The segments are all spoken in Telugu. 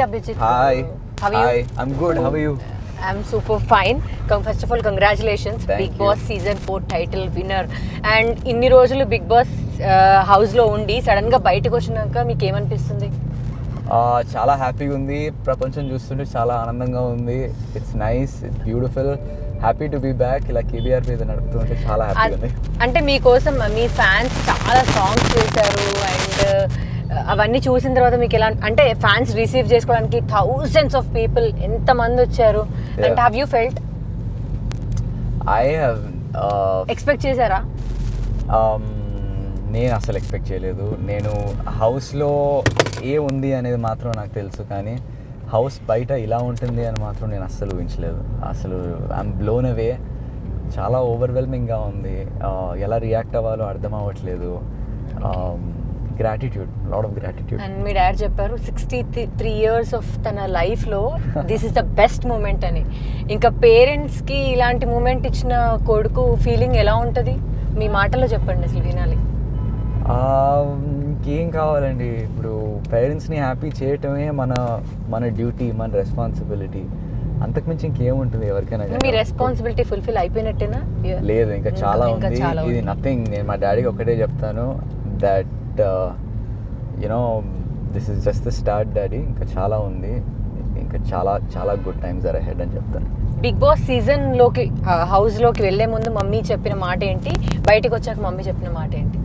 Abhijit. Hi. How are you? Hi. I'm good. How are you? I'm super fine. First of all, congratulations. Thank Big you. Boss Season 4 title winner. And ఇన్ని రోజులు బిగ్ బాస్ హౌస్లో ఉండి సడన్గా బయటకు వచ్చినాక మీకు ఏమనిపిస్తుంది? చాలా హ్యాపీగా ఉంది. ప్రపంచం చూస్తుంటే చాలా ఆనందంగా ఉంది. It's nice, it's beautiful. Happy to be back. ఇలా కేబీఆర్ మీద నడుపుతుంటే చాలా హ్యాపీగా ఉంది. అంటే మీకోసం మీ ఫ్యాన్స్ చాలా సాంగ్స్ చేశారు అండ్ అవన్నీ చూసిన తర్వాత మీకు ఎలా అంటే ఫ్యాన్స్ రిసీవ్ చేసుకోవడానికి థౌజండ్స్ ఆఫ్ పీపుల్ ఎంతమంది వచ్చారు అంటే have you felt? I have expect చేశారా? నేను అసలు ఎక్స్పెక్ట్ చేయలేదు. నేను హౌస్లో ఉంది అనేది మాత్రం నాకు తెలుసు, కానీ హౌస్ బయట ఇలా ఉంటుంది అని మాత్రం నేను అస్సలు ఊహించలేదు. అసలు ఐఎమ్ బ్లోన్ అవే. చాలా ఓవర్వెల్మింగ్గా ఉంది. ఎలా రియాక్ట్ అవ్వాలో అర్థం అవ్వట్లేదు. Gratitude, lot of gratitude. And మీ డాడ్ చెప్పారు 63 years ఆఫ్ తన లైఫ్లో this is the best moment అని. ఇంకా పేరెంట్స్కి ఇలాంటి మూమెంట్ ఇచ్చిన కొడుకు ఫీలింగ్ ఎలా ఉంటుంది? మీ మాటల్లో చెప్పండి, అసలు వినాలి. ఇంకేం కావాలండి, ఇప్పుడు పేరెంట్స్ని హ్యాపీ చేయటమే మన డ్యూటీ, మన రెస్పాన్సిబిలిటీ. అంతకుమించి ఇంకేముంటుంది ఎవరికైనా. మీ రెస్పాన్సిబిలిటీ ఫుల్ఫిల్ అయిపోయినట్టేనా? లేదు, ఇంకా చాలా ఉంది. ఇది నథింగ్. నేను మా డాడీకి ఒకటే చెప్తాను, that you know this is just the start daddy. ఇంకా చాలా ఉంది, ఇంకా చాలా చాలా గుడ్ టైమ్స్ ఆర్ అహెడ్ అని చెప్తాను. బిగ్ బాస్ సీజన్లోకి హౌస్లోకి వెళ్ళే ముందు మమ్మీ చెప్పిన మాట ఏంటి, బయటకు వచ్చాక మమ్మీ చెప్పిన మాట ఏంటి?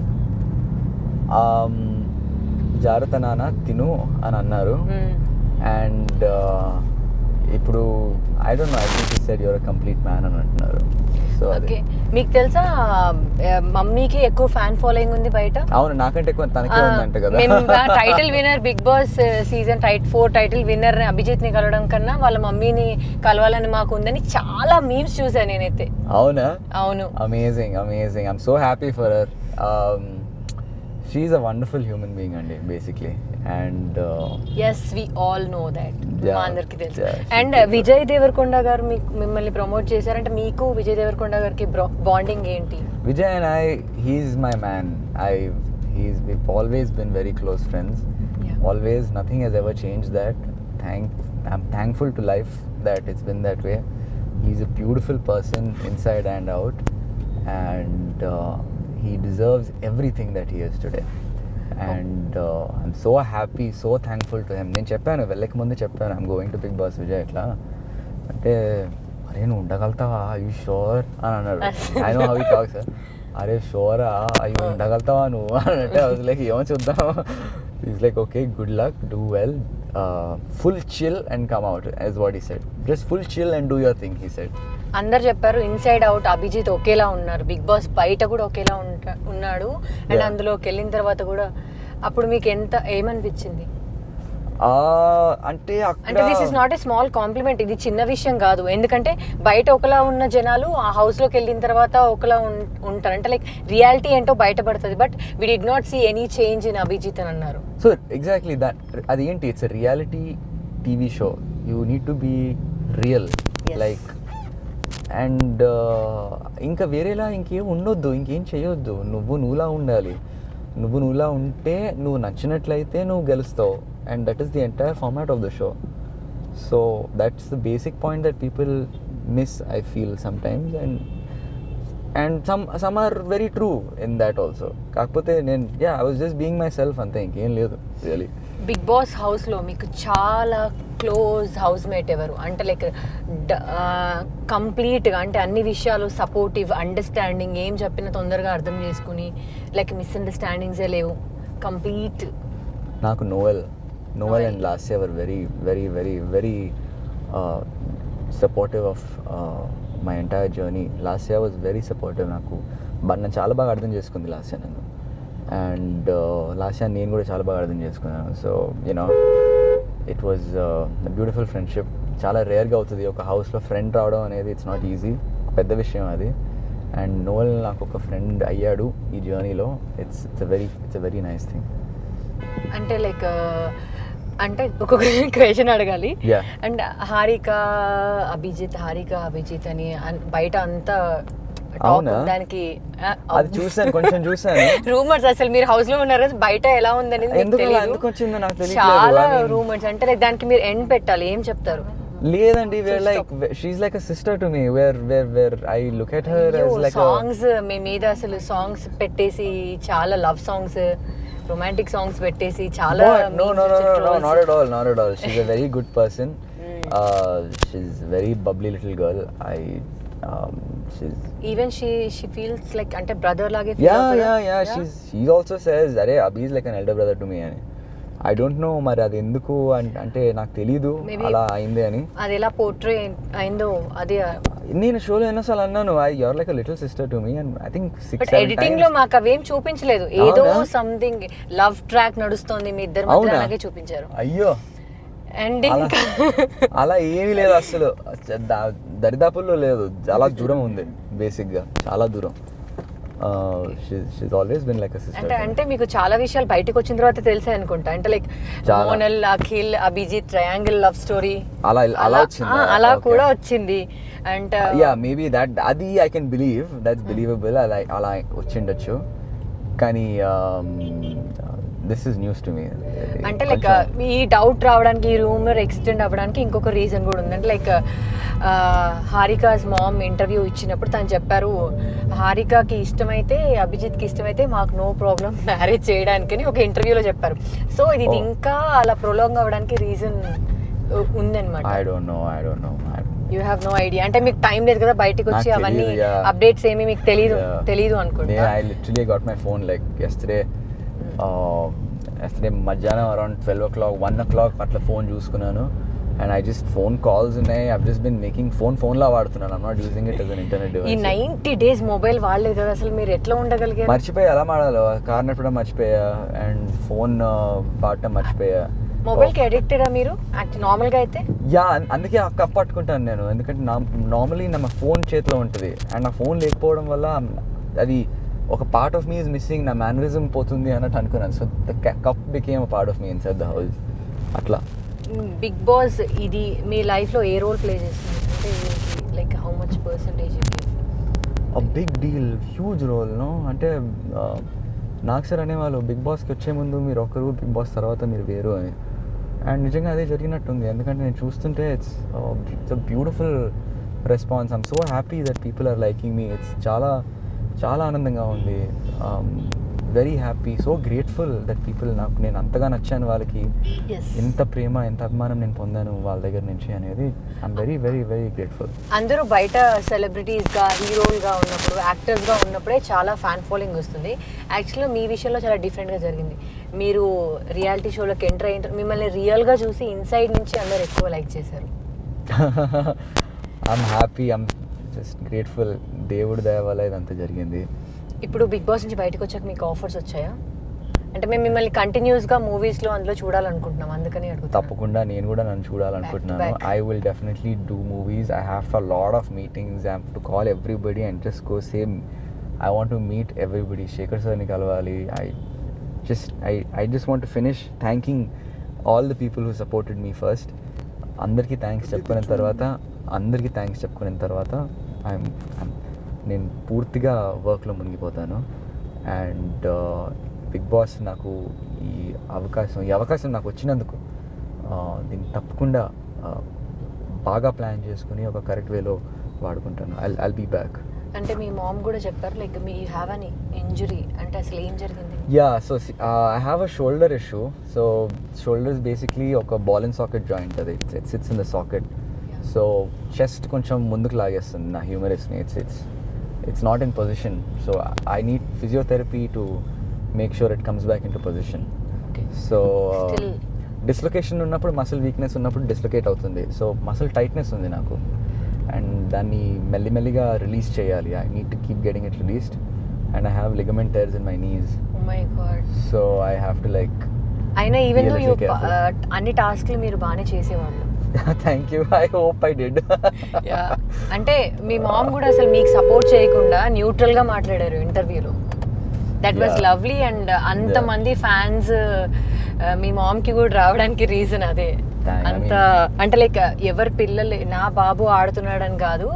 జాగ్రత్త నాన్న, తిను అని అన్నారు. అండ్ ఇప్పుడు I don't no, I think he said your a complete man అని అంటున్నారు. సో ఓకే, మీకు తెలుసా మమ్మీకి ఎక్కువ ఫ్యాన్ ఫాలోయింగ్ ఉంది బయట? అవును, నాకంటే ఎక్కువ తనకే ఉందంట కదా. మేము title winner Bigg Boss season 4 title winner అభిజిత్ని కలవడం కన్నా వాళ్ళ మమ్మీని కలవాలని మాకు ఉందని చాలా మీమ్స్ చూసాను నేనైతే. అవునా? అవును. Amazing, amazing. I'm so happy for her. She is a wonderful human being అండి, basically. And yes, we all know that. మా అందరికి తెలుసు. And super. విజయ్ దేవరకొండ గారు మిమ్మల్ని ప్రమోట్ చేశారంటే మీకు విజయ్ దేవరకొండ గారికి బాండింగ్ ఏంటి? Vijay and he's my man. We've always been very close friends. Yeah. Always, nothing has ever changed that. I'm thankful to life that it's been that way. He's a beautiful person inside and out, and he deserves everything that he is today. And I'm so happy, so thankful to him. నేను చెప్పాను, వెళ్ళక ముందు చెప్పాను, I'm going to Bigg Boss Vijay. ఎట్లా అంటే, అరే నువ్వు ఉండగలుగుతావా, యూ షూర్ అని అన్నాడు. I know how he talks. అరే షూరా, అయ్యి ఉండగలుగుతావా నువ్వు అని అంటే, ఐ వాజ్ లైక్ ఏమో చూద్దాం. Is like okay, good luck, do well, full chill and come out, as what he said. Just full chill and do your thing, he said. అందరు చెప్పారు ఇన్సైడ్ అవుట్ అభిజిత్ ఒకేలా ఉన్నారు, బిగ్ బాస్ బయట కూడా ఒకేలా ఉన్నాడు అండ్ అందులోకి వెళ్ళిన తర్వాత కూడా. అప్పుడు మీకు ఏమనిపించింది? అంటే this is not a small compliment, ఇది చిన్న విషయం కాదు. ఎందుకంటే బయట ఒకలా ఉన్న జనాలు ఆ హౌస్లోకి వెళ్ళిన తర్వాత ఒకలా ఉంటారు. అంటే లైక్ రియాలిటీ ఏంటో బయటపడుతుంది. But we did not see any change in Abhijeet అని అన్నారు. So exactly that. అది ఏంటి, it's a reality TV show. You need to be real, like. And ఇంకా వేరేలా ఇంకేం ఉండొద్దు, ఇంకేం చేయొద్దు. నువ్వులా ఉండాలి. నువ్వులా ఉంటే నువ్వు నచ్చినట్లయితే నువ్వు గెలుస్తావు. And that is the entire format of the show. So that's the basic point that people miss, I feel sometimes. And some are very true in that also. కాకపోతే నేను I was just being myself, అంతే, ఇంకేం లేదు రియలీ. బిగ్ బాస్ హౌస్లో మీకు చాలా క్లోజ్ హౌస్ మేట్ ఎవరు? అంటే లైక్ కంప్లీట్గా, అంటే అన్ని విషయాలు సపోర్టివ్, అండర్స్టాండింగ్, ఏం చెప్పినా తొందరగా అర్థం చేసుకుని, లైక్ మిస్అండర్స్టాండింగ్సే లేవు, కంప్లీట్. నాకు novel and Lasya were very very very very supportive of my entire journey. Lasya was very supportive. నన్ను చాలా బాగా అర్థం చేసుకుంది లాస్యా నన్ను. అండ్ లాస్యా నేను కూడా చాలా బాగా అర్థం చేసుకున్నాను. So you know it was beautiful friendship. చాలా రేర్గా అవుతుంది ఒక హౌస్లో ఫ్రెండ్ రావడం అనేది. ఇట్స్ నాట్ ఈజీ, పెద్ద విషయం అది. అండ్ నోవెల్ నాకు ఒక ఫ్రెండ్ అయ్యాడు ఈ జర్నీలో. It's a very nice thing. అంటే లైక్ అంటే ఒక్కొక్క క్వశ్చన్ అడగాలి. అండ్ హారిక అభిజిత్ అని బయట అంతా అవునా? దానికి అది చూసాను, కొంచెం చూసాను. రూమర్స్ అసలు మీరు హౌస్ లో ఉన్నారు బయట ఎలా ఉందనేది మీకు ఎందుకు తెలీదు. ఎందుకు వచ్చిందో నాకు చాలా తెలియదు. రూమర్స్ అంటే like దానికి మీరు ఎండ్ పెట్టాలి. ఏం చెప్తారు? లేదండి, where like she like a sister to me. Where I look at her as like songs మీ మీద అసలు సాంగ్స్ పెట్టేసి చాలా లవ్ సాంగ్స్, రొమాంటిక్ సాంగ్స్ పెట్టేసి చాలా no, not at all. She's a very good person. She's very bubbly little girl. She's even she feels like అంటే బ్రదర్ లాగే feel అవుతుందా? yeah. She also says, "Arey, Abhi is like an elder brother to me." అని I don't know మరి అది ఎందుకు అంటే నాకు తెలీదు అలా అయింది అని. అది ఎలా పోర్ట్రే అయిందో అది. నేను షోలో ఎన్నోసార్లు అన్నాను, you're like a little sister to me, and I think 6-7 editing లో మాకు అవేం చూపించలేదు. ఏదో సంథింగ్ లవ్ ట్రాక్ నడుస్తోంది మీ ఇద్దరి మధ్య అలాగే చూపించారు. అయ్యో, ఎండింగ్ అలా ఏమీ లేదు అసలు, దరిదాపుల్లో లేదు, చాలా దూరం ఉంది బేసిక్ గా, చాలా దూరం. She's always been like a sister. అంటే మీకు చాలా విషయాలు బయటకు వచ్చిన తర్వాత తెలిసాయి అనుకుంటా. అంటే like Monal, Akhil, Abhijeet triangle love story అలా వచ్చింది, అలా కూడా వచ్చింది. అండ్ యా మేబీ అది I can believe, that's believable, అలా వచ్చిండొచ్చు. కానీ this is news to me. అంటే లైక్ ఈ డౌట్ రావడానికి, ఈ రూమర్ ఎక్స్టెండ్ అవ్వడానికి ఇంకొక రీజన్ కూడా ఉంది. అంటే లైక్ హారికాస్ మామ్ ఇంటర్వ్యూ ఇచ్చినప్పుడు తను చెప్పారు, హారికాకి ఇష్టమైతే, అభిజిత్కి ఇష్టమైతే మాకు నో ప్రాబ్లం మ్యారేజ్ చేయడానికి అని ఒక ఇంటర్వ్యూలో చెప్పారు. సో ఇది ఇంకా అలా ప్రొలాంగ్ అవ్వడానికి రీజన్ ఉందన్నమాట. I don't know. You have no idea. అంటే మీకు టైం లేదు కదా బయటకు వచ్చి అవన్నీ అప్డేట్స్ ఏమి మీకు తెలీదు అనుకుంటా. I literally got my phone like yesterday మధ్యాహ్నం అరౌండ్ 12 o'clock 1 o'clock అట్లా ఫోన్ చూసుకున్నాను. And I just phone calls ఉన్నాయి. I've just been making phone లా వాడుతున్నాను. I'm not using it as an internet device. ఈ 90 days మొబైల్ వాడలేదు కదా అసలు, మీరు ఎట్లా ఉండగలిగారు? మర్చిపోయా, ఎలా మాడాలో కార్ నడపడం మర్చిపోయా, అండ్ ఫోన్ వాడటం మర్చిపోయా. మొబైల్కి అడిక్టెడా మీరు నార్మల్గా అయితే? యా, అందుకే కప్ పట్టుకుంటాను నేను, ఎందుకంటే నార్మలీ నా ఫోన్ చేతిలో ఉంటుంది, అండ్ నా ఫోన్ లేకపోవడం వల్ల అది ఒక part of me is missing, నా మేనరిజం పోతుంది అన్నట్టు అనుకున్నాను. So the cup became a part of me inside the house. అట్లా బిగ్ బాస్ ఇది మీ లైఫ్లో ఏ రోల్ ప్లే చేస్తుంది? అంటే like how much percentage? A big deal, huge role. No అంటే నాకు సార్ అనేవాళ్ళు, బిగ్ బాస్కి వచ్చే ముందు మీరు ఒకరు, బిగ్ బాస్ తర్వాత మీరు వేరు అని. అండ్ నిజంగా అదే జరిగినట్టుంది, ఎందుకంటే నేను చూస్తుంటే it's a beautiful response. I'm so happy that people are liking me. It's చాలా చాలా ఆనందంగా ఉంది. Very happy, so grateful that people, నేను అంతగా నచ్చాను వాళ్ళకి, ఎంత ప్రేమ, ఎంత అభిమానం నేను పొందాను వాళ్ళ దగ్గర నుంచి అనేది. I'm very very very grateful. అందరూ బయట సెలబ్రిటీస్గా, హీరోలుగా ఉన్నప్పుడు, యాక్టర్స్గా ఉన్నప్పుడే చాలా ఫ్యాన్ ఫాలోయింగ్ వస్తుంది. యాక్చువల్గా మీ విషయంలో చాలా డిఫరెంట్గా జరిగింది. మీరు రియాలిటీ షోలోకి ఎంటర్ అయ్యి మిమ్మల్ని రియల్గా చూసి ఇన్సైడ్ నుంచి అందరూ ఎక్కువ లైక్ చేశారు. I'm happy, I'm just grateful. దేవుడి దయ వల్ల ఇదంతా జరిగింది. ఇప్పుడు బిగ్ బాస్ నుంచి బయటకు వచ్చాక మీకు ఆఫర్స్ వచ్చాయా? అంటే మేము మిమ్మల్ని కంటిన్యూస్గా మూవీస్లో అందులో చూడాలనుకుంటున్నాం, అందుకని అడుగుతాను. తప్పకుండా నేను కూడా నన్ను చూడాలనుకుంటున్నాను. I will definitely do movies. I have a lot of meetings. I have to call everybody and just go same. I want to meet everybody. Shekhar సార్ని కలవాలి. I just want to finish thanking all the people who supported me first. అందరికీ థ్యాంక్స్ చెప్పుకున్న తర్వాత నేను పూర్తిగా వర్క్లో మునిగిపోతాను. అండ్ బిగ్ బాస్ నాకు ఈ అవకాశం నాకు వచ్చినందుకు దీన్ని తప్పకుండా బాగా ప్లాన్ చేసుకుని ఒక కరెక్ట్ వేలో వాడుకుంటాను. I'll be back. అంటే మీ మామ్ కూడా చెప్పారు like me have an injury, అంటే అసలు ఏం జరిగింది? Yeah, so I have a shoulder issue. So shoulder is basically ఒక ball and socket joint. It sits in the socket. Yeah. So chest కొంచెం ముందుకు లాగేస్తుంది నా హ్యూమరస్ని. It's not in position. So I need physiotherapy to make sure it comes back into position. Okay. So Still dislocation ఉన్నప్పుడు, మసిల్ వీక్నెస్ ఉన్నప్పుడు డిస్లొకేట్ అవుతుంది. సో మసిల్ టైట్నెస్ ఉంది నాకు, అండ్ దాన్ని మెల్లిమెల్లిగా రిలీజ్ చేయాలి. I need to keep getting it released. And I have ligament tears in my knees. Oh my god. So I have to like. అయినా ఈవెన్ దో యూ అన్ని టాస్క్లు మీరు బాగానే చేసేవాళ్ళు. Thank you. I hope I did. Yeah. అంటే మీ మామ్ కూడా అసలు మీకు సపోర్ట్ చేయకుండా న్యూట్రల్గా మాట్లాడారు ఇంటర్వ్యూలో. That was lovely. అండ్ అంతమంది ఫ్యాన్స్ మీ మామ్కి కూడా రావడానికి రీజన్ అదే. అంత అంటే లైక్ ఎవరి పిల్లలు నా బాబు ఆడుతున్నాడని కాదు,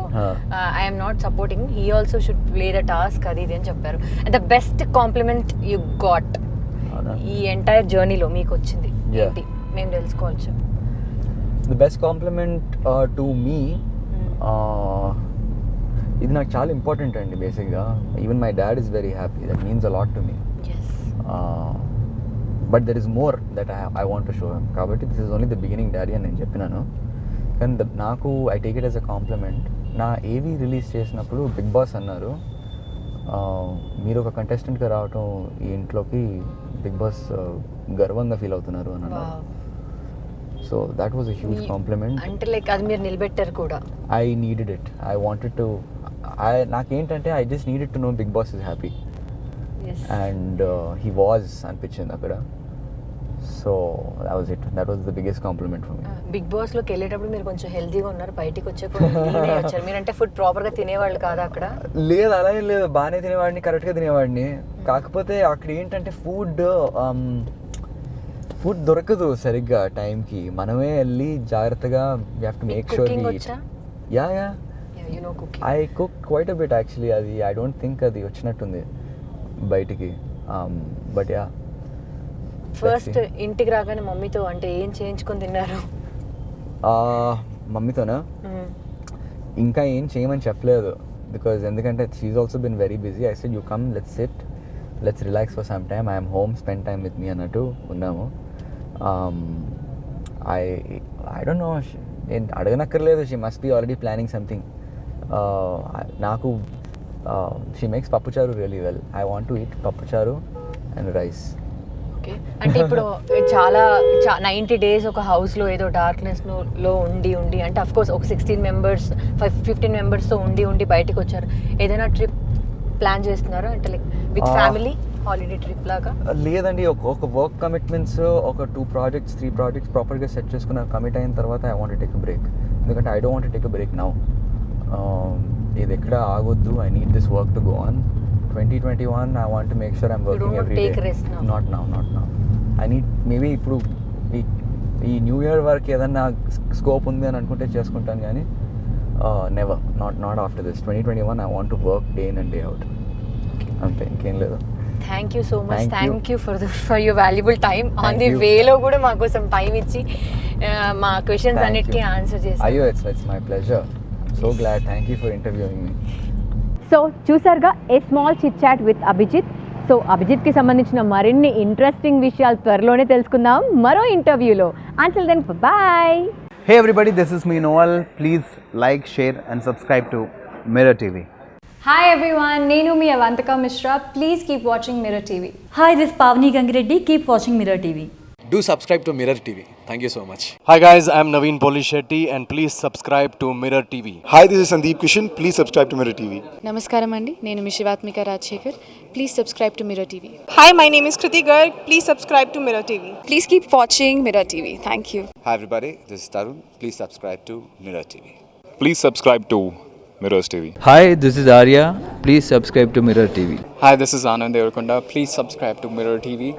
I'm not supporting, he also should play the task అది ఇది అని చెప్పారు. The best compliment you got ఈ ఎంటైర్ జర్నీలో మీకు వచ్చింది ఏంటి మేము తెలుసుకోవచ్చు? The best compliment to me, ఇది నాకు చాలా ఇంపార్టెంట్ అండి బేసిక్గా. Even my dad is very happy, that means a lot to me. But there is more that I want to show him. కాబట్టి this is only the beginning daddy అని నేను చెప్పినాను. కానీ నాకు I take it as a compliment. నా ఏవి రిలీజ్ చేసినప్పుడు బిగ్ బాస్ అన్నారు, మీరు ఒక కంటెస్టెంట్గా రావటం ఈ ఇంట్లోకి బిగ్ బాస్ గర్వంగా ఫీల్ అవుతున్నారు అని అన్నారు. So that was a huge compliment. అంటే లైక్ అది మీరు నిలబెట్టారు కూడా. I needed it, I wanted to, నాకేంటంటే I just needed to know Bigg Boss is happy and he was అనిపించింది అక్కడ. So that was it. That was the biggest compliment for me. Big boss లోకి వెళ్ళేటప్పుడు మీరు కొంచెం హెల్తీగా ఉన్నారు, బయటికి వచ్చారు. మీరంటే ఫుడ్ ప్రాపర్ గా తినేవాళ్ళు కాదా అక్కడ? లేదు, అలా ఏం లేదు, బాగానే తినేవాడిని, కరెక్ట్గా తినేవాడిని. కాకపోతే అక్కడ ఏంటంటే ఫుడ్ దొరకదు సరిగ్గా టైంకి. మనమే వెళ్ళి జాగ్రత్తగా we have to make sure we eat. Yeah, you know cooking. I cook quite a bit actually. అది I don't think అది వచ్చినట్టుంది బయటికి. But yeah. ఫస్ట్ ఇంటికి రాగానే మమ్మీతో అంటే ఏం చేయించుకొని తిన్నారు? మమ్మీతోనా ఇంకా ఏం చేయమని చెప్పలేదు, బికాజ్ ఎందుకంటే she also been very busy. I said you come, let's sit, let's relax for some time, I'm home, spend time with me అన్నట్టు ఉన్నాము. ఐ డోంట్ నో, నేను అడగనక్కర్లేదు, she must be already planning something. నాకు she makes pappucharu really well. I want to eat pappucharu and rice. Okay, అంటే ఇప్పుడు చాలా 90 days ఒక హౌస్లో ఏదో డార్క్నెస్లో ఉండి అంటే అఫ్ కోర్స్ ఒక 16 members 15 members ఉండి బయటకు వచ్చారు. ఏదైనా ట్రిప్ ప్లాన్ చేస్తున్నారా అంటే like with family holiday trip లాగా? లేదండి, ఒక వర్క్ కమిట్మెంట్స్, ఒక 2 projects 3 projects ప్రాపర్గా సెట్ చేసుకున్న కమిట్ అయిన తర్వాత I want take a break. ఎందుకంటే I don't want take a break now. ఇది ఎక్కడ ఆగొద్దు, I need this work to go on. 2021 I want to make sure I'm working every day. Take rest now. Not now. I need maybe ఇప్పుడు ఈ న్యూ ఇయర్ వరకు ఏదన్నా స్కోప్ ఉంది అని అనుకుంటే చేసుకుంటాను, కానీ never, not after this. 2021 I want to work day in and day out. అంతే, ఇంకేం లేదు. Thank you so much. Thank you for your valuable time. On the వేలో కూడా మా కోసం టైం ఇచ్చి మా క్వశ్చన్స్ అన్నిటికీ ఆన్సర్ చేసి. అయ్యో, it's my pleasure. So glad. Thank you for interviewing me. So చూసారుగా a small chit chat with Abhijit. So అభిజిత్కి సంబంధించిన మరిన్ని ఇంట్రెస్టింగ్ విషయాలు త్వరలోనే తెలుసుకుందాం మరో ఇంటర్వ్యూలో. Until then bye. Hey everybody, this is me Noel. Please like, share and subscribe to Mirror TV. Hi everyone, Nenu mi Avantika Mishra. Please keep watching Mirror TV. Hi, this is Pavni Gangireddy. Keep watching Mirror TV. Do subscribe to Mirror TV. Thank you so much. Hi guys, I'm Naveen Polishetty and please subscribe to Mirror TV. Hi, this is Sandeep Kishan. Please subscribe to Mirror TV. నమస్కారం అండి, నేను మీ Shivathmika Rajasekhar. Please subscribe to Mirror TV. Hi, my name is Kriti Garg. Please subscribe to Mirror TV. Please keep watching mirror TV. Thank you. Hi everybody, this is Tarun. Please subscribe to Mirror TV. Please subscribe to Mirrors TV. Hi, this is Arya. Please subscribe to Mirror TV. Hi, this is Anand Devarkonda. Please subscribe to Mirror TV.